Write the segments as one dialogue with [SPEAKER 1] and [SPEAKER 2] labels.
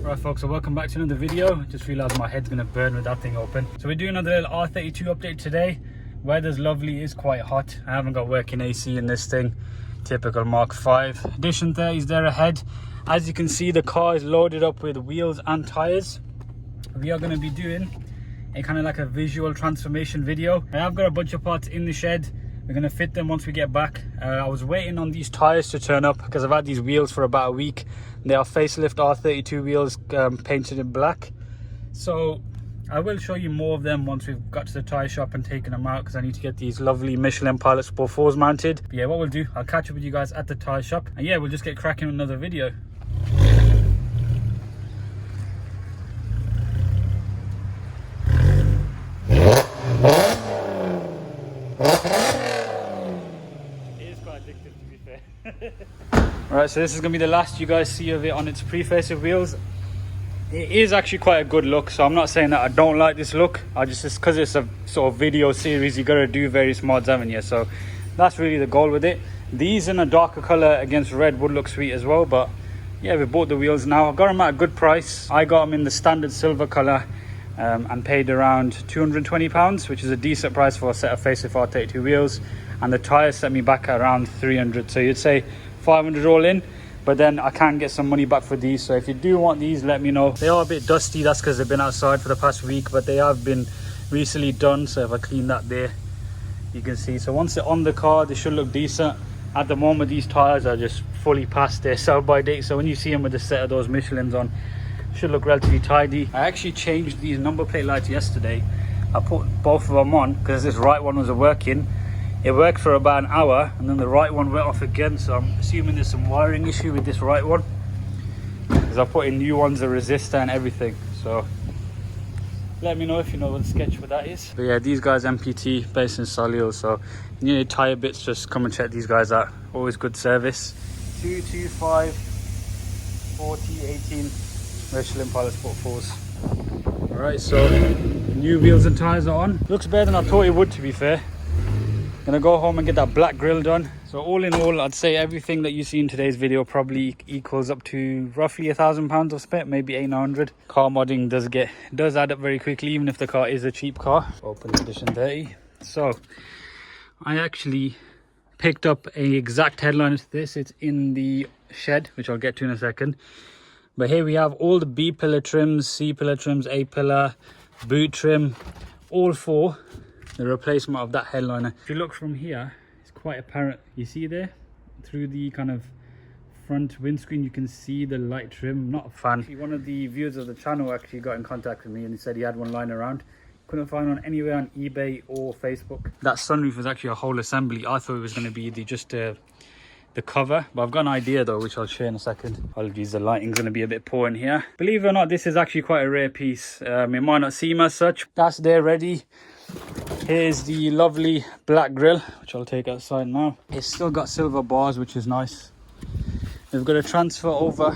[SPEAKER 1] Right folks, so welcome back to another video. Just realized my head's gonna burn with that thing open. So we're doing another little R32 update today. Weather's lovely, it's quite hot. I haven't got working AC in this thing. Typical Mark 5. Edition 30 is there ahead. As you can see, the car is loaded up with wheels and tires. We are gonna be doing a kind of like a visual transformation video. I have got a bunch of parts in the shed. We're gonna fit them once we get back. I was waiting on these tires to turn up because I've had these wheels for about a week. They are facelift R32 wheels, painted in black. So I will show you more of them once we've got to the tire shop and taken them out, because I need to get these lovely Michelin Pilot Sport 4s mounted. But yeah, what we'll do, I'll catch up with you guys at the tire shop, and yeah, we'll just get cracking with another video. Right, so this is going to be the last you guys see of it on its pre-facelift wheels. It is actually quite a good look, so I'm not saying that I don't like this look. I just because it's a sort of video series, you got to do various mods, haven't you? So that's really the goal with it. These in a darker color against red would look sweet as well, but yeah, we bought the wheels now. I got them at a good price. I got them in the standard silver color and paid around £220, which is a decent price for a set of facelift R32 wheels. And the tires set me back at around 300, so you'd say 500 all in. But then I can get some money back for these, so if you do want these, let me know. They are a bit dusty, that's because they've been outside for the past week, but they have been recently done. So if I clean that there, you can see. So once they're on the car, they should look decent. At the moment, these tires are just fully past their sell by date, so when you see them with a set of those Michelins on, should look relatively tidy. I actually changed these number plate lights yesterday. I put both of them on because this right one wasn't working. It worked for about an hour, and then the right one went off again, so I'm assuming there's some wiring issue with this right one, because I put in new ones, a resistor and everything. So let me know if you know what the sketch for that is. But yeah, these guys MPT based in Solihull, so you need tire bits, just come and check these guys out. Always good service. 225 40 18 Michelin Pilot Sport 4s. Alright, so new wheels and tires are on. Looks better than I thought it would, to be fair. Gonna go home and get that black grille done. So all in all, I'd say everything that you see in today's video probably equals up to roughly £1,000 of spent, maybe 800. Car modding does add up very quickly, even if the car is a cheap car. Open edition 30. So I actually picked up a exact headliner to this. It's in the shed, which I'll get to in a second. But here we have all the B pillar trims, C pillar trims, A pillar, boot trim, all four. The replacement of that headliner. If you look from here, it's quite apparent. You see there, through the kind of front windscreen, you can see the light trim. Not a fan. One of the viewers of the channel actually got in contact with me and he said he had one lying around. Couldn't find one anywhere on eBay or Facebook. That sunroof was actually a whole assembly. I thought it was going to be just the cover, but I've got an idea though, which I'll share in a second. Apologies, the lighting's going to be a bit poor in here. Believe it or not, this is actually quite a rare piece. It might not seem as such. That's there ready. Here's the lovely black grille, which I'll take outside now. It's still got silver bars, which is nice. We've got to transfer over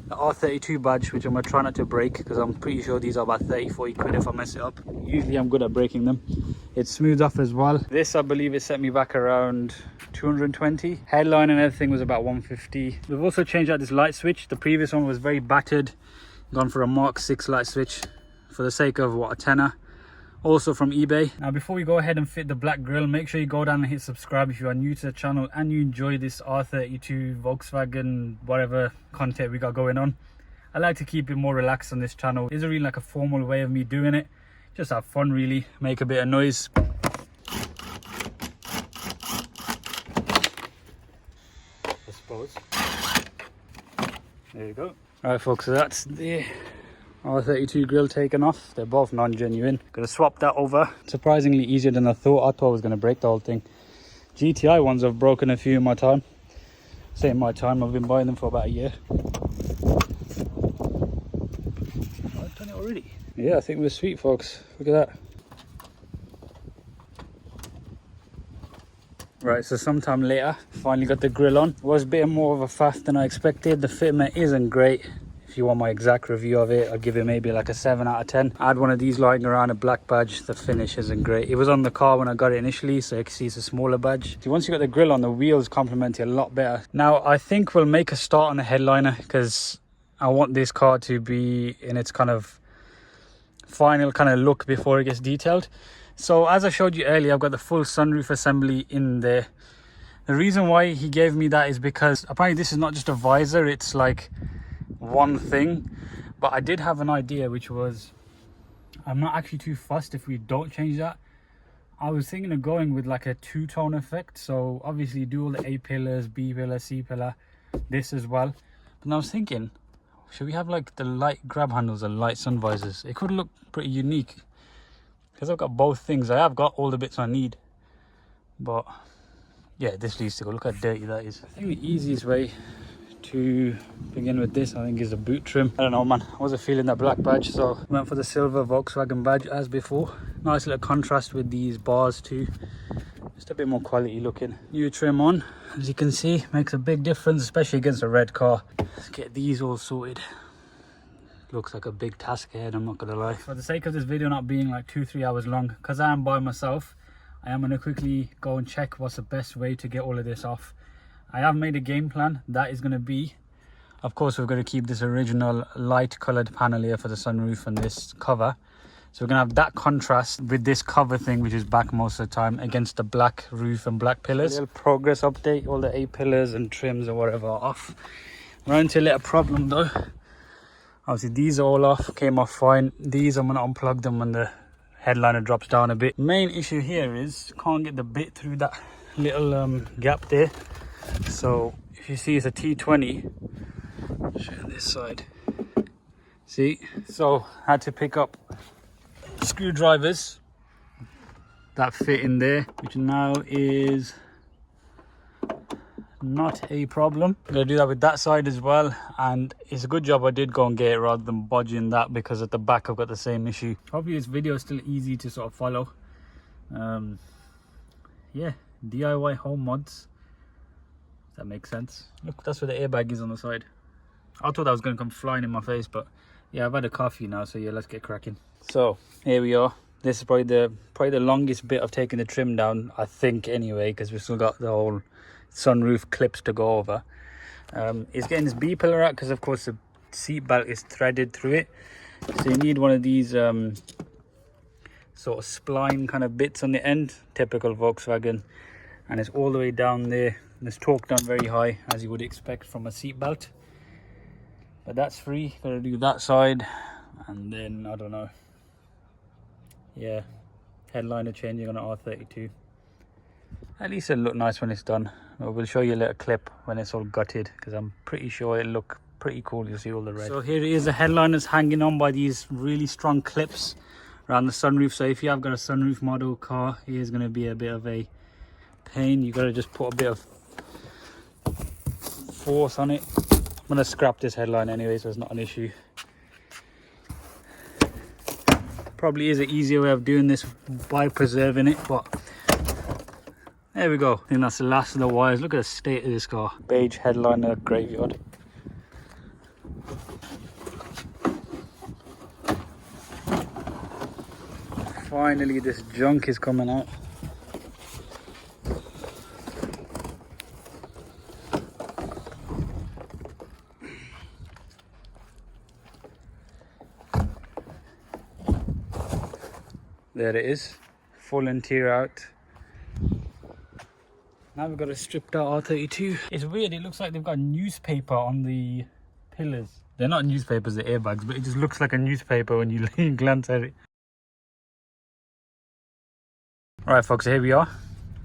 [SPEAKER 1] the R32 badge, which I'm going to try not to break, because I'm pretty sure these are about 30-40 quid if I mess it up. Usually I'm good at breaking them. It's smooth off as well. This, I believe, it set me back around 220. Headline and everything was about 150. We've also changed out this light switch. The previous one was very battered. Gone for a Mark 6 light switch for the sake of, what, a tenner. Also from eBay. Now before we go ahead and fit the black grille, make sure you go down and hit subscribe if you are new to the channel and you enjoy this R32 Volkswagen whatever content we got going on. I like to keep it more relaxed on this channel. It isn't really like a formal way of me doing it. Just have fun really, make a bit of noise. I suppose. There you go. Alright folks, so that's the R32 grille taken off. They're both non-genuine. Gonna swap that over. Surprisingly easier than I thought. I thought I was gonna break the whole thing. GTI ones have broken a few in my time. Say in my time, I've been buying them for about a year. Oh, I've done it already. Yeah, I think we're sweet, folks. Look at that. Right, so sometime later, finally got the grille on. It was a bit more of a faff than I expected. The fitment isn't great. If you want my exact review of it, I'll give it maybe like a 7 out of 10. I had one of these lying around, a black badge. The finish isn't great. It was on the car when I got it initially, so you can see it's a smaller badge. So once you got the grille on, the wheels complement it a lot better. Now, I think we'll make a start on the headliner because I want this car to be in its kind of final kind of look before it gets detailed. So as I showed you earlier, I've got the full sunroof assembly in there. The reason why he gave me that is because apparently this is not just a visor, it's like one thing. But I did have an idea, which was I'm not actually too fussed if we don't change that. I was thinking of going with like a two-tone effect. So obviously do all the A pillars, B pillar, C pillar, this as well. But I was thinking, should we have like the light grab handles and light sun visors? It could look pretty unique because I've got both things. I have got all the bits I need, but yeah, this needs to go. Look how dirty that is. I think the easiest way to begin with this, I think, is the boot trim. I don't know, man, I wasn't feeling that black badge, so I went for the silver Volkswagen badge as before. Nice little contrast with these bars too, just a bit more quality looking. New trim on, as you can see, makes a big difference, especially against a red car. Let's get these all sorted. Looks like a big task ahead, I'm not gonna lie. For the sake of this video not being like 2-3 hours long, because I am by myself, I am gonna quickly go and check what's the best way to get all of this off. I have made a game plan. That is gonna be, of course, we're gonna keep this original light colored panel here for the sunroof and this cover. So we're gonna have that contrast with this cover thing, which is back most of the time, against the black roof and black pillars. A little progress update, all the A pillars and trims or whatever are off. Run into a little problem though. Obviously these are all off, came off fine. These I'm gonna unplug them when the headliner drops down a bit. Main issue here is can't get the bit through that little gap there. So if you see, it's a T20. I'll show you this side. See, so I had to pick up screwdrivers that fit in there, which now is not a problem. I'm gonna do that with that side as well, and it's a good job I did go and get it rather than bodging that, because at the back I've got the same issue. Hopefully this video is still easy to sort of follow. Yeah, DIY home mods, if that makes sense. Look, that's where the airbag is on the side. I thought that was going to come flying in my face, but yeah, I've had a coffee now, so yeah, let's get cracking. So here we are. This is probably the longest bit of taking the trim down, I think, anyway, because we've still got the whole sunroof clips to go over. It's getting this B pillar out because of course the seat belt is threaded through it, so you need one of these sort of spline kind of bits on the end, typical Volkswagen, and it's all the way down there, and it's torqued down very high, as you would expect from a seat belt. But that's free. Gotta do that side, and then I don't know, yeah, headliner changing on an R32. At least it'll look nice when it's done. We'll show you a little clip when it's all gutted, because I'm pretty sure it'll look pretty cool. You'll see all the red. So here it is, the headliner's hanging on by these really strong clips around the sunroof. So if you have got a sunroof model car, here's going to be a bit of a pain. You got to just put a bit of force on it. I'm going to scrap this headline anyway, so it's not an issue. Probably is an easier way of doing this by preserving it, but there we go. I think that's the last of the wires. Look at the state of this car. Beige headliner graveyard. Finally, this junk is coming out. There it is, full interior out. Now we've got a stripped out R32. It's weird, it looks like they've got newspaper on the pillars. They're not newspapers, they're airbags, but it just looks like a newspaper when you glance at it. Alright folks, so here we are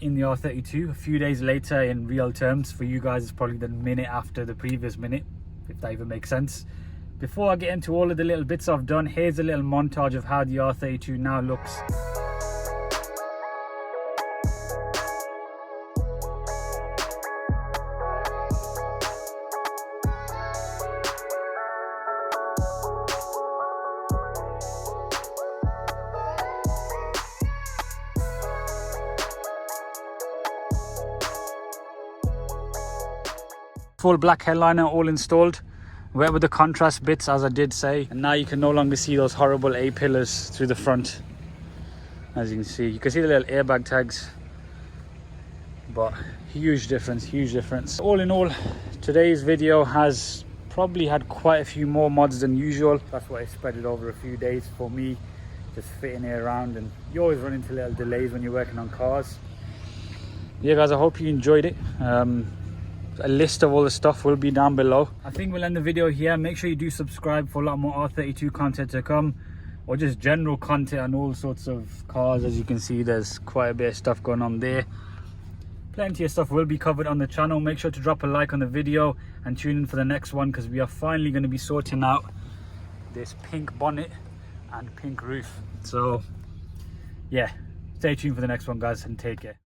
[SPEAKER 1] in the R32, a few days later in real terms. For you guys, it's probably the minute after the previous minute, if that even makes sense. Before I get into all of the little bits I've done, here's a little montage of how the R32 now looks. Full black headliner all installed. Wet with the contrast bits, as I did say, and now you can no longer see those horrible A pillars through the front. As you can see the little airbag tags, but huge difference, huge difference. All in all, today's video has probably had quite a few more mods than usual. That's why I spread it over a few days for me, just fitting it around. And you always run into little delays when you're working on cars. Yeah guys, I hope you enjoyed it. A list of all the stuff will be down below. I think we'll end the video here. Make sure you do subscribe for a lot more R32 content to come, or just general content on all sorts of cars. As you can see, there's quite a bit of stuff going on there. Plenty of stuff will be covered on the channel. Make sure to drop a like on the video and tune in for the next one, because we are finally going to be sorting out this pink bonnet and pink roof. So yeah, stay tuned for the next one guys, and take care.